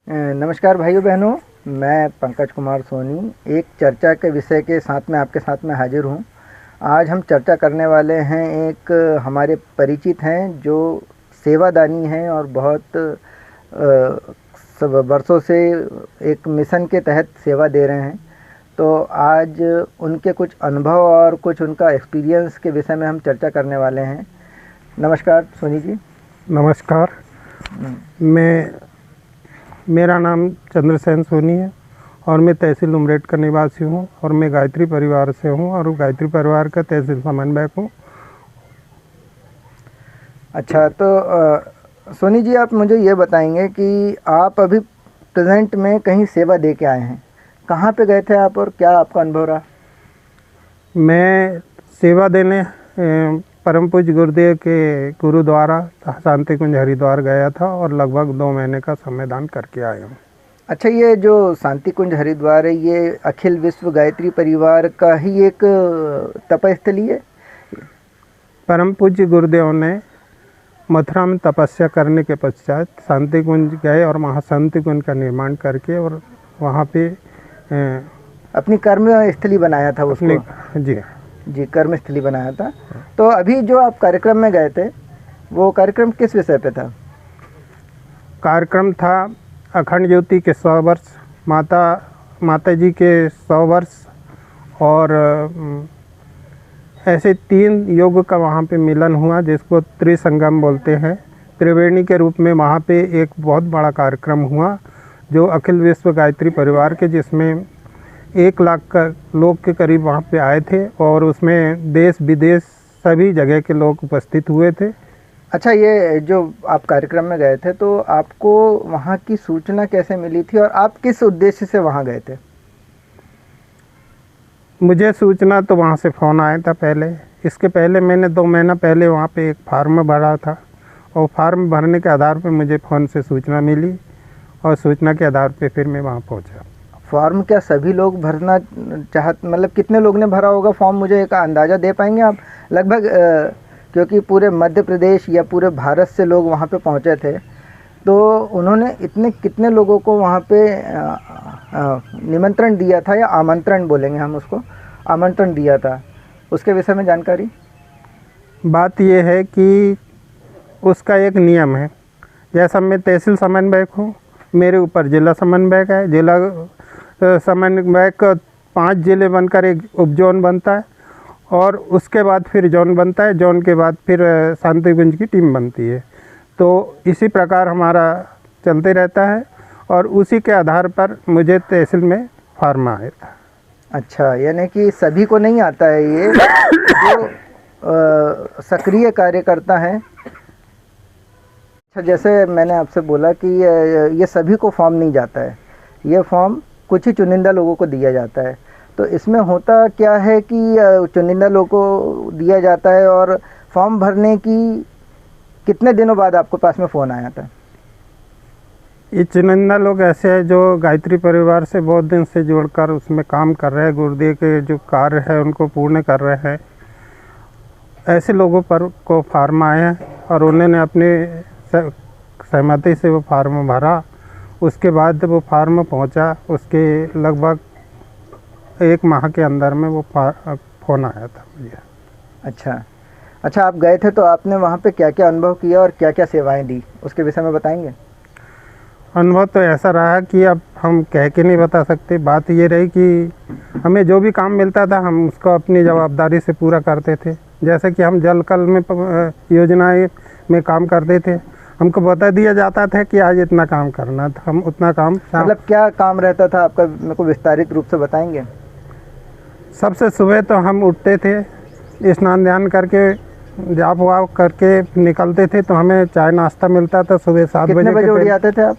नमस्कार भाइयों बहनों, मैं पंकज कुमार सोनी एक चर्चा के विषय के साथ में आपके साथ में हाजिर हूँ। आज हम चर्चा करने वाले हैं, एक हमारे परिचित हैं जो सेवादानी हैं और बहुत सब वर्षों से एक मिशन के तहत सेवा दे रहे हैं। तो आज उनके कुछ अनुभव और कुछ उनका एक्सपीरियंस के विषय में हम चर्चा करने वाले हैं। नमस्कार सोनी जी। नमस्कार। मेरा नाम चंद्रसेन सोनी है और मैं तहसील उमरेठ का निवासी हूँ और मैं गायत्री परिवार से हूँ और गायत्री परिवार का तहसील समन्वयक हूँ। अच्छा, तो सोनी जी, आप मुझे ये बताएंगे कि आप अभी प्रेजेंट में कहीं सेवा दे के आए हैं, कहाँ पे गए थे आप और क्या आपका अनुभव रहा? मैं सेवा देने परम पूज्य गुरुदेव के गुरुद्वारा शांति कुंज हरिद्वार गया था और लगभग 2 महीने का समयदान करके आया हूँ। अच्छा, ये जो शांति कुंज हरिद्वार है, ये अखिल विश्व गायत्री परिवार का ही एक तपस्थली है? परम पूज्य गुरुदेव ने मथुरा में तपस्या करने के पश्चात शांति कुंज गए और वहाँ शांति कुंज का निर्माण करके और वहाँ पे अपनी कर्म स्थली बनाया था उसको। जी, कर्म स्थली बनाया था। तो अभी जो आप कार्यक्रम में गए थे, वो कार्यक्रम किस विषय पे था? कार्यक्रम था अखंड ज्योति के 100 वर्ष, माता जी के 100 वर्ष और ऐसे 3 योग का वहाँ पे मिलन हुआ जिसको त्रिसंगम बोलते हैं। त्रिवेणी के रूप में वहाँ पे एक बहुत बड़ा कार्यक्रम हुआ जो अखिल विश्व गायत्री परिवार के, जिसमें 1 लाख का लोग के करीब वहाँ पे आए थे और उसमें देश विदेश सभी जगह के लोग उपस्थित हुए थे। अच्छा, ये जो आप कार्यक्रम में गए थे तो आपको वहाँ की सूचना कैसे मिली थी और आप किस उद्देश्य से वहाँ गए थे? मुझे सूचना तो वहाँ से फ़ोन आया था पहले। इसके पहले मैंने 2 महीना पहले वहाँ पे एक फार्म भरा था और फार्म भरने के आधार पे मुझे फ़ोन से सूचना मिली और सूचना के आधार पे फिर मैं वहाँ पहुँचा। फॉर्म क्या सभी लोग भरना मतलब कितने लोग ने भरा होगा फॉर्म, मुझे एक अंदाज़ा दे पाएंगे आप? लगभग क्योंकि पूरे मध्य प्रदेश या पूरे भारत से लोग वहाँ पे पहुँचे थे, तो उन्होंने कितने लोगों को वहाँ पे निमंत्रण दिया था या आमंत्रण बोलेंगे हम उसको, आमंत्रण दिया था, उसके विषय में जानकारी? बात यह है कि उसका एक नियम है। जैसा मैं तहसील समन्वयक हूँ, मेरे ऊपर जिला समन्वयक है। जिला समन्वयक 5 जिले बनकर एक उपजोन बनता है और उसके बाद फिर जोन बनता है। जोन के बाद फिर शांति कुंज की टीम बनती है। तो इसी प्रकार हमारा चलते रहता है और उसी के आधार पर मुझे तहसील में फार्म आया था। अच्छा, यानी कि सभी को नहीं आता है ये जो सक्रिय कार्यकर्ता हैं। अच्छा, जैसे मैंने आपसे बोला कि ये सभी को फॉर्म नहीं जाता है, ये फॉर्म कुछ ही चुनिंदा लोगों को दिया जाता है। तो इसमें होता क्या है कि चुनिंदा लोगों को दिया जाता है और फॉर्म भरने की कितने दिनों बाद आपके पास में फ़ोन आया था? ये चुनिंदा लोग ऐसे हैं जो गायत्री परिवार से बहुत दिन से जुड़कर उसमें काम कर रहे हैं, गुरुदेव के जो कार्य है उनको पूर्ण कर रहे हैं। ऐसे लोगों पर को फार्म आया और उन्होंने अपने सहमति से वो फार्म भरा। उसके बाद वो फार्म पहुंचा, उसके लगभग 1 माह के अंदर में वो फ़ोन आया था मुझे। अच्छा, आप गए थे तो आपने वहाँ पे क्या क्या अनुभव किया और क्या क्या सेवाएं दी, उसके विषय में बताएंगे? अनुभव तो ऐसा रहा कि अब हम कह के नहीं बता सकते। बात ये रही कि हमें जो भी काम मिलता था हम उसको अपनी जवाबदारी से पूरा करते थे। जैसे कि हम जल कल में योजनाएं में काम करते थे, हमको बता दिया जाता था कि आज इतना काम करना था, हम उतना काम। मतलब क्या काम रहता था आपका, मेरे को विस्तारित रूप से बताएंगे? सबसे सुबह तो हम उठते थे, स्नान ध्यान करके जाप वाप करके निकलते थे, तो हमें चाय नाश्ता मिलता था सुबह 7 बजे। कितने बजे उठ जाते थे आप?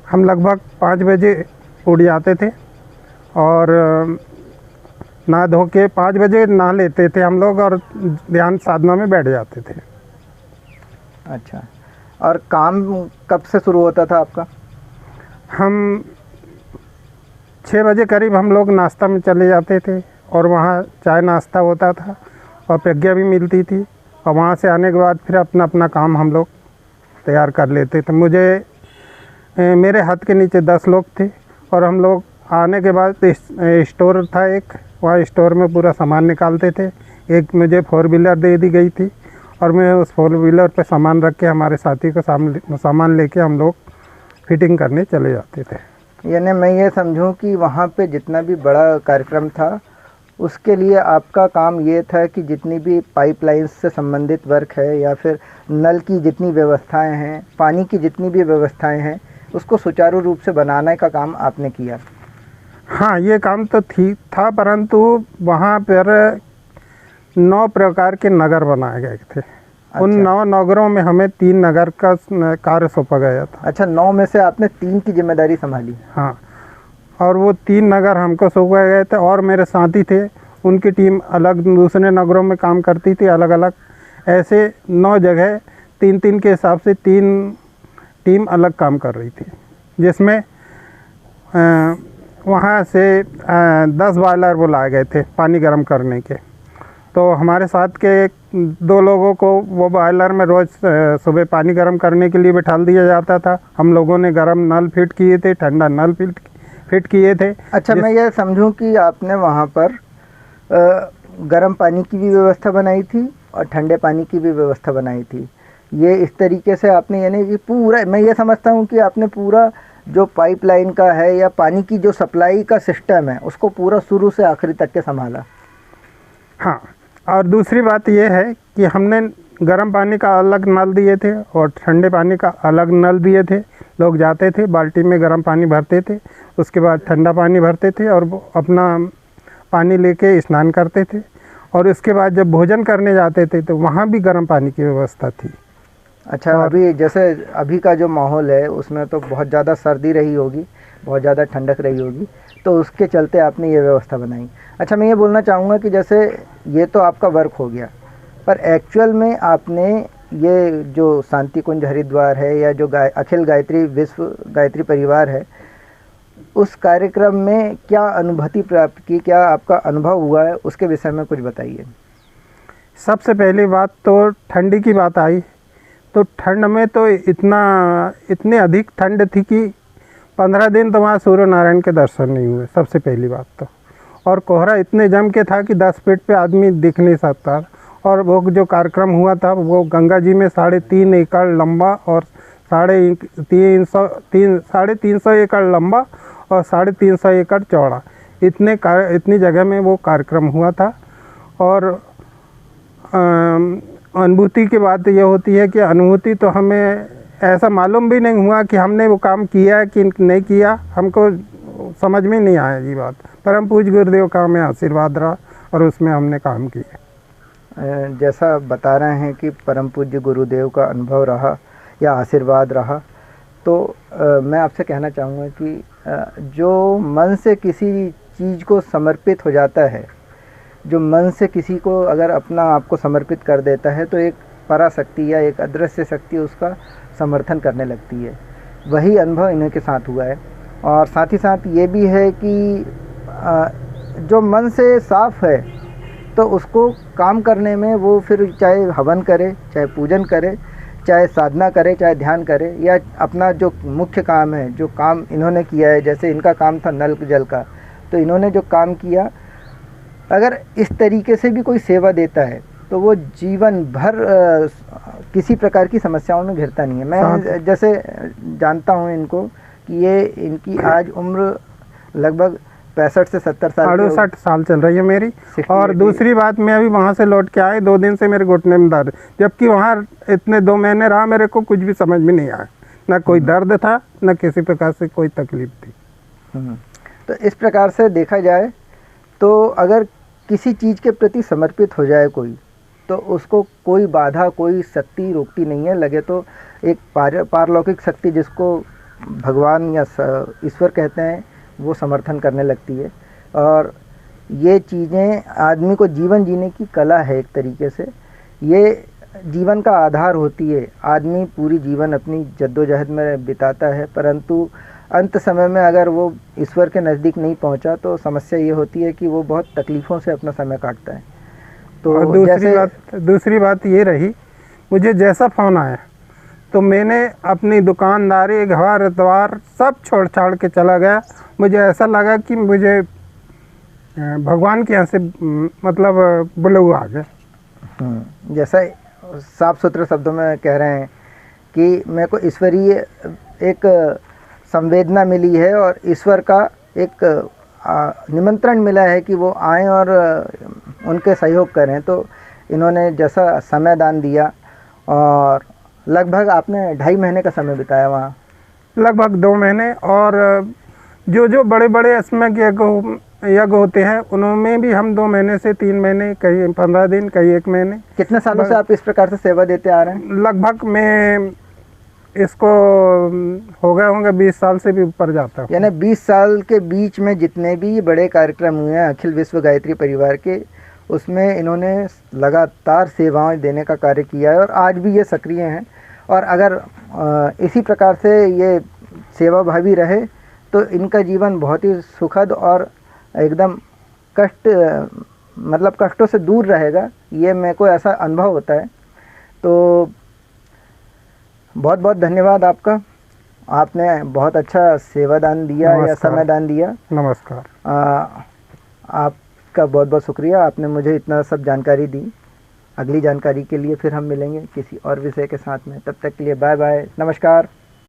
हम लगभग 5 बजे उठ जाते थे और नहा धो के 5 बजे नहा लेते थे हम लोग और ध्यान साधना में बैठ जाते थे। अच्छा, और काम कब से शुरू होता था आपका? हम 6 बजे करीब हम लोग नाश्ता में चले जाते थे और वहाँ चाय नाश्ता होता था और प्रज्ञा भी मिलती थी और वहाँ से आने के बाद फिर अपना अपना काम हम लोग तैयार कर लेते थे। मुझे मेरे हाथ के नीचे 10 लोग थे और हम लोग आने के बाद स्टोर था एक, वहाँ स्टोर में पूरा सामान निकालते थे। एक मुझे 4 व्हीलर दे दी गई थी और मैं उस 4 व्हीलर पे सामान रख के हमारे साथी को सामान लेके हम लोग फिटिंग करने चले जाते थे। यानी मैं ये समझूं कि वहाँ पे जितना भी बड़ा कार्यक्रम था उसके लिए आपका काम ये था कि जितनी भी पाइपलाइंस से संबंधित वर्क है या फिर नल की जितनी व्यवस्थाएं हैं, पानी की जितनी भी व्यवस्थाएं हैं, उसको सुचारू रूप से बनाने का काम आपने किया। हाँ, ये काम तो था, परंतु वहाँ पर 9 प्रकार के नगर बनाए गए थे। अच्छा। उन 9 नगरों में हमें 3 नगर का कार्य सौंपा गया था। अच्छा, 9 में से आपने 3 की जिम्मेदारी संभाली। हाँ, और वो 3 नगर हमको सौंपे गए थे और मेरे साथी थे, उनकी टीम अलग दूसरे नगरों में काम करती थी अलग अलग। ऐसे 9 जगह 3-3 के हिसाब से 3 टीम अलग काम कर रही थी, जिसमें वहाँ से 10 बॉयलर बुलाए गए थे पानी गर्म करने के। तो हमारे साथ के 2 लोगों को वो बॉयलर में रोज़ सुबह पानी गर्म करने के लिए बिठा दिया जाता था। हम लोगों ने गर्म नल फिट किए थे, ठंडा नल फिट किए थे। अच्छा, मैं ये समझूं कि आपने वहाँ पर गर्म पानी की भी व्यवस्था बनाई थी और ठंडे पानी की भी व्यवस्था बनाई थी। ये इस तरीके से आपने, यानी कि पूरा, मैं ये समझता हूँ कि आपने पूरा जो पाइपलाइन का है या पानी की जो सप्लाई का सिस्टम है उसको पूरा शुरू से आखिरी तक के संभाला। हाँ, और दूसरी बात यह है कि हमने गर्म पानी का अलग नल दिए थे और ठंडे पानी का अलग नल दिए थे। लोग जाते थे, बाल्टी में गर्म पानी भरते थे, उसके बाद ठंडा पानी भरते थे और वो अपना पानी लेके स्नान करते थे। और उसके बाद जब भोजन करने जाते थे तो वहाँ भी गर्म पानी की व्यवस्था थी। अच्छा, अभी जैसे अभी का जो माहौल है उसमें तो बहुत ज़्यादा सर्दी रही होगी, बहुत ज़्यादा ठंडक रही होगी, तो उसके चलते आपने ये व्यवस्था बनाई। अच्छा, मैं ये बोलना चाहूँगा कि जैसे ये तो आपका वर्क हो गया, पर एक्चुअल में आपने ये जो शांति कुंज हरिद्वार है या जो अखिल गायत्री विश्व गायत्री परिवार है, उस कार्यक्रम में क्या अनुभूति प्राप्त की, क्या आपका अनुभव हुआ है, उसके विषय में कुछ बताइए। सबसे पहली बात तो ठंडी की बात आई, तो ठंड में तो इतनी अधिक ठंड थी कि 15 दिन तो वहाँ सूर्य नारायण के दर्शन नहीं हुए, सबसे पहली बात तो। और कोहरा इतने जम के था कि 10 फीट पे आदमी दिख नहीं सकता। और वो जो कार्यक्रम हुआ था वो गंगा जी में 3.5 एकड़ लंबा और 350 एकड़ लंबा और 350 एकड़ चौड़ा, इतनी जगह में वो कार्यक्रम हुआ था। और अनुभूति की बात ये होती है कि अनुभूति तो हमें ऐसा मालूम भी नहीं हुआ कि हमने वो काम किया कि नहीं किया, हमको समझ में नहीं आया ये बात। परम पूज्य गुरुदेव का हमें आशीर्वाद रहा और उसमें हमने काम किया। जैसा बता रहे हैं कि परम पूज्य गुरुदेव का अनुभव रहा या आशीर्वाद रहा, तो मैं आपसे कहना चाहूँगा कि जो मन से किसी चीज़ को समर्पित हो जाता है, जो मन से किसी को अगर अपना आप को समर्पित कर देता है, तो एक पराशक्ति या एक अदृश्य शक्ति उसका समर्थन करने लगती है। वही अनुभव इन्हीं के साथ हुआ है। और साथ ही साथ ये भी है कि जो मन से साफ है तो उसको काम करने में वो फिर चाहे हवन करे, चाहे पूजन करे, चाहे साधना करे, चाहे ध्यान करे, या अपना जो मुख्य काम है, जो काम इन्होंने किया है, जैसे इनका काम था नल जल का, तो इन्होंने जो काम किया, अगर इस तरीके से भी कोई सेवा देता है तो वो जीवन भर किसी प्रकार की समस्याओं में घिरता नहीं है। मैं जैसे जानता हूँ इनको कि ये इनकी आज उम्र लगभग 65 से 70 साल, 68 साल चल रही है मेरी। और दूसरी बात, मैं अभी वहाँ से लौट के आए 2 दिन से मेरे घुटने में दर्द, जबकि वहाँ इतने 2 महीने रहा, मेरे को कुछ भी समझ में नहीं आया, ना कोई दर्द था ना किसी प्रकार से कोई तकलीफ थी। तो इस प्रकार से देखा जाए तो अगर किसी चीज़ के प्रति समर्पित हो जाए कोई, तो उसको कोई बाधा, कोई शक्ति रोकती नहीं है। लगे तो एक पारलौकिक शक्ति जिसको भगवान या ईश्वर कहते हैं, वो समर्थन करने लगती है। और ये चीज़ें आदमी को जीवन जीने की कला है, एक तरीके से ये जीवन का आधार होती है। आदमी पूरी जीवन अपनी जद्दोजहद में बिताता है, परंतु अंत समय में अगर वो ईश्वर के नज़दीक नहीं पहुंचा तो समस्या ये होती है कि वो बहुत तकलीफ़ों से अपना समय काटता है। तो दूसरी बात ये रही, मुझे जैसा फ़ोन आया तो मैंने अपनी दुकानदारी, घर द्वार सब छोड़ छाड़ के चला गया। मुझे ऐसा लगा कि मुझे भगवान के यहाँ से मतलब बुलावा आ गया। जैसा साफ सुथरे शब्दों में कह रहे हैं कि मेरे को ईश्वरीय एक संवेदना मिली है और ईश्वर का एक निमंत्रण मिला है कि वो आएं और उनके सहयोग करें। तो इन्होंने जैसा समय दान दिया, और लगभग आपने 2.5 महीने का समय बिताया वहाँ। लगभग 2 महीने, और जो बड़े बड़े अस्मक यज्ञ होते हैं उनमें भी हम 2 महीने से 3 महीने, कहीं 15 दिन, कहीं 1 महीने। कितने सालों से आप इस प्रकार से सेवा देते आ रहे हैं? लगभग मैं इसको हो गए होंगे 20 साल से भी ऊपर जाता हूँ। यानी 20 साल के बीच में जितने भी बड़े कार्यक्रम हुए हैं अखिल विश्व गायत्री परिवार के, उसमें इन्होंने लगातार सेवाएं देने का कार्य किया है और आज भी ये सक्रिय हैं। और अगर इसी प्रकार से ये सेवा भावी रहे तो इनका जीवन बहुत ही सुखद और एकदम मतलब कष्टों से दूर रहेगा, ये मेरे को ऐसा अनुभव होता है। तो बहुत बहुत धन्यवाद आपका, आपने बहुत अच्छा सेवादान दिया या समयदान दिया। नमस्कार। आपका बहुत बहुत शुक्रिया, आपने मुझे इतना सब जानकारी दी। अगली जानकारी के लिए फिर हम मिलेंगे किसी और विषय के साथ में, तब तक के लिए बाय बाय, नमस्कार।